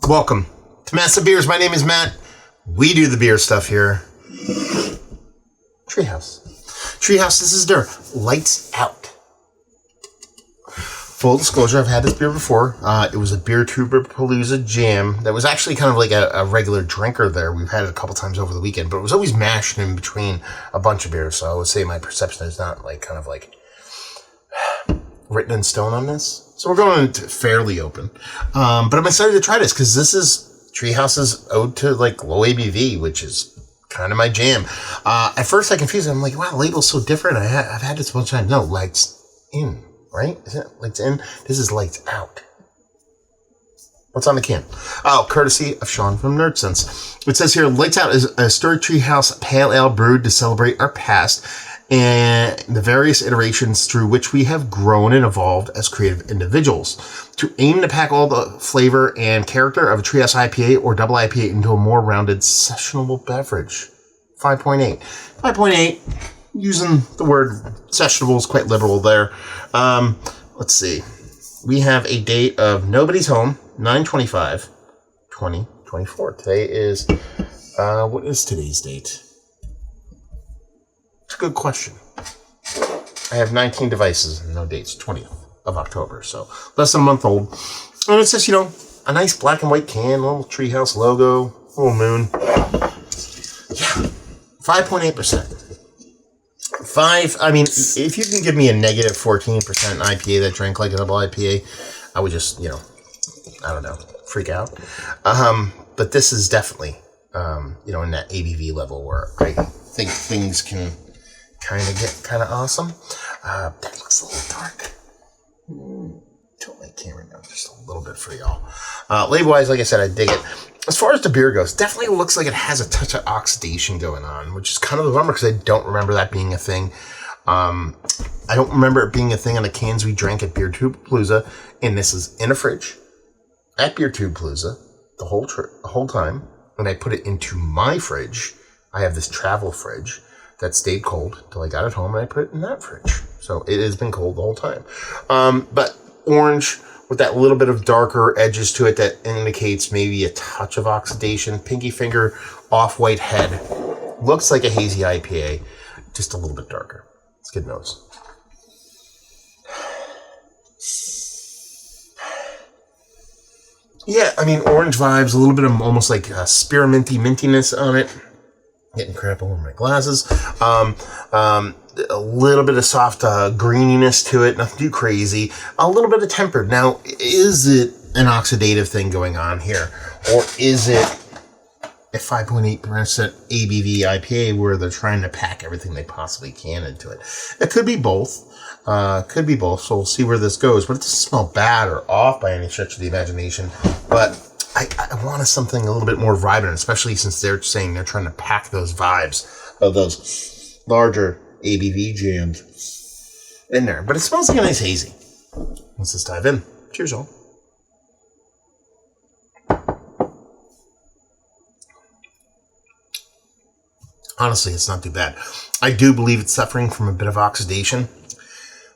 Welcome to Massive Beers. My name is Matt. We do the beer stuff here. Treehouse. This is their Lights Out. Full disclosure, I've had this beer before. It was a Beer Palooza jam that was actually kind of like a regular drinker there. We've had it a couple times over the weekend, but it was always mashed in between a bunch of beers. So I would say my perception is not like kind of like written in stone on this. So we're going into fairly open. But I'm excited to try this because this is Treehouse's ode to like low ABV, which is kind of my jam. At first I confused it. I'm like, wow, the label's so different. I've had this a bunch of times. No, Lights In, right? Is it Lights In? This is Lights Out. What's on the can? Oh, courtesy of Sean from NerdSense. It says here, Lights Out is a storied Treehouse pale ale brewed to celebrate our past and the various iterations through which we have grown and evolved as creative individuals. To aim to pack all the flavor and character of a Treehouse IPA or double IPA into a more rounded, sessionable beverage. 5.8. 5.8, using the word sessionable is quite liberal there. Let's see. We have a date of Nobody's Home, 9/25/2024. Today is, what is today's date? It's a good question. I have 19 devices and no dates. 20th of October, so less than a month old. And it's just, a nice black and white can, little Treehouse logo, little moon. Yeah, 5.8%. If you can give me a negative 14% IPA that drank like a double IPA, I would just, I don't know, freak out. But this is definitely, in that ABV level where I think things can kind of get kind of awesome. That looks a little dark. Tilt my camera down just a little bit for y'all. Label-wise, like I said, I dig it. As far as the beer goes, definitely looks like it has a touch of oxidation going on, which is kind of a bummer because I don't remember that being a thing. I don't remember it being a thing on the cans we drank at Beer Palooza, and this is in a fridge at Beer Palooza the whole time. When I put it into my fridge, I have this travel fridge that stayed cold till I got it home, and I put it in that fridge. So it has been cold the whole time. But orange with that little bit of darker edges to it that indicates maybe a touch of oxidation. Pinky finger, off-white head. Looks like a hazy IPA, just a little bit darker. It's good nose. Yeah, orange vibes, a little bit of almost like spearminty mintiness on it. Getting crap over my glasses. A little bit of soft greeniness to it, nothing too crazy. A little bit of tempered. Now, is it an oxidative thing going on here? Or is it a 5.8% ABV IPA where they're trying to pack everything they possibly can into it? It could be both. So we'll see where this goes. But it doesn't smell bad or off by any stretch of the imagination. But I wanted something a little bit more vibrant, especially since they're saying they're trying to pack those vibes of those larger ABV jams in there. But it smells like a nice hazy. Let's just dive in. Cheers, all. Honestly, it's not too bad. I do believe it's suffering from a bit of oxidation,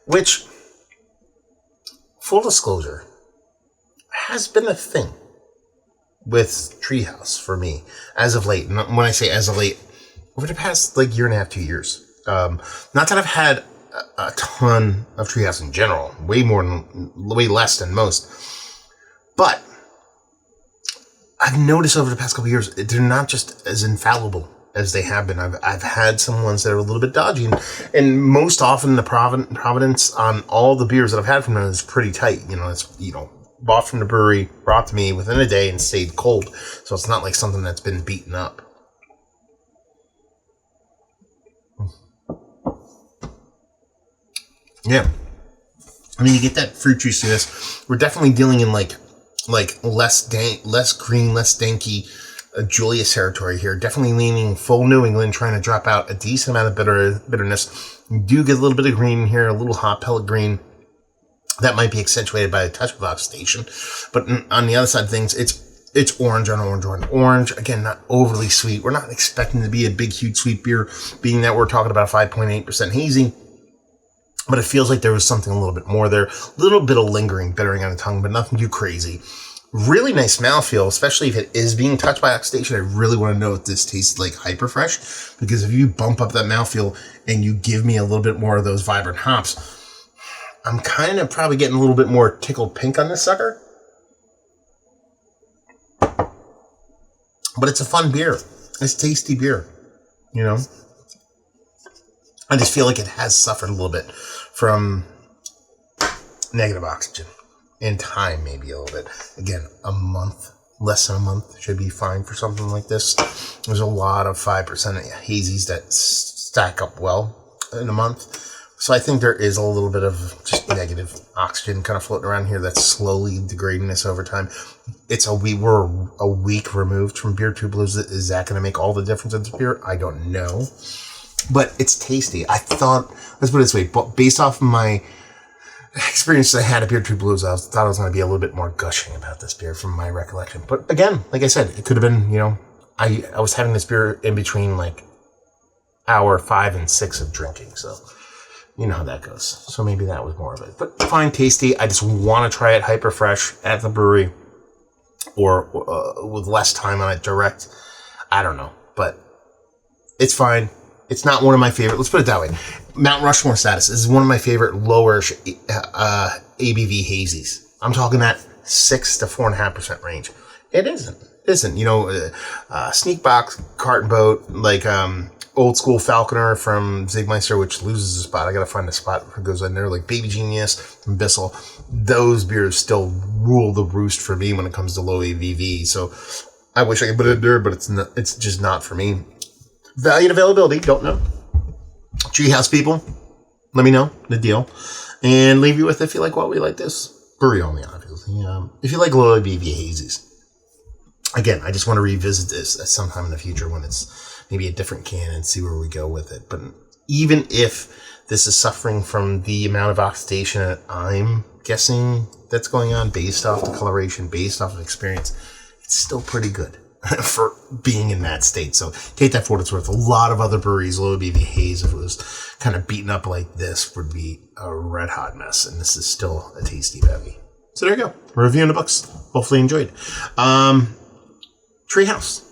which, full disclosure, has been a thing with Treehouse for me as of late. And when I say as of late, over the past year and a half, 2 years. Not that I've had a ton of Treehouse in general, way less than most. But I've noticed over the past couple of years, they're not just as infallible as they have been. I've had some ones that are a little bit dodgy, and most often the provenance on all the beers that I've had from them is pretty tight. It's bought from the brewery, brought to me within a day, and stayed cold. So it's not like something that's been beaten up. Yeah. You get that fruit juiciness. We're definitely dealing in like less green, less danky Julius territory here. Definitely leaning full New England, trying to drop out a decent amount of bitterness. You do get a little bit of green here, a little hot pellet green. That might be accentuated by a touch of oxidation. But on the other side of things, it's orange on orange on orange. Again, not overly sweet. We're not expecting to be a big, huge sweet beer, being that we're talking about 5.8% hazy. But it feels like there was something a little bit more there. A little bit of lingering bittering on the tongue, but nothing too crazy. Really nice mouthfeel, especially if it is being touched by oxidation. I really want to know if this tastes like hyper fresh, because if you bump up that mouthfeel and you give me a little bit more of those vibrant hops, I'm kind of probably getting a little bit more tickled pink on this sucker. But it's a fun beer. It's a tasty beer, you know. I just feel like it has suffered a little bit from negative oxygen and time, maybe a little bit. Again, a month, less than a month should be fine for something like this. There's a lot of 5% hazies that stack up well in a month. So I think there is a little bit of just negative oxygen kind of floating around here that's slowly degrading this over time. We're a week removed from Beer Tube Blues. Is that going to make all the difference in this beer? I don't know. But it's tasty. I thought, let's put it this way, based off of my experience I had at Beer Tube Blues, I thought I was going to be a little bit more gushing about this beer from my recollection. But again, like I said, it could have been, you know, I was having this beer in between like hour 5 and 6 of drinking. So you know how that goes. So maybe that was more of it. But fine, tasty. I just want to try it hyper fresh at the brewery or with less time on it direct. I don't know. But it's fine. It's not one of my favorite. Let's put it that way. Mount Rushmore status. This is one of my favorite lower ABV hazies. I'm talking that 6 to 4.5% range. It isn't. You know, Sneak Box, Carton Boat, like Old School Falconer from Zigmeister, which loses a spot. I gotta find a spot that goes in there. Like Baby Genius from Bissell. Those beers still rule the roost for me when it comes to low ABV. So I wish I could put it in there, but it's just not for me. Value and availability, don't know. Treehouse people, let me know the deal. And leave you with, if you like what we like this. Brewery only, obviously. If you like low ABV hazies. Again, I just want to revisit this at some time in the future when it's maybe a different can and see where we go with it. But even if this is suffering from the amount of oxidation that I'm guessing that's going on based off the coloration, based off of experience, it's still pretty good for being in that state. So take that for what it's worth. A lot of other breweries, low ABV haze, if it was kind of beaten up like this, would be a red hot mess. And this is still a tasty bevy. So there you go. Review in the books. Hopefully enjoyed. Treehouse.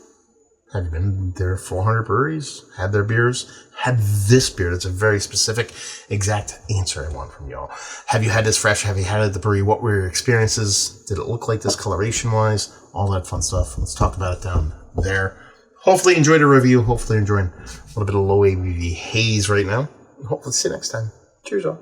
Have you been there? 400 breweries? Had their beers? Had this beer? That's a very specific, exact answer I want from y'all. Have you had this fresh? Have you had it at the brewery? What were your experiences? Did it look like this coloration-wise? All that fun stuff. Let's talk about it down there. Hopefully enjoyed a review. Hopefully enjoying a little bit of low ABV haze right now. Hopefully see you next time. Cheers, all.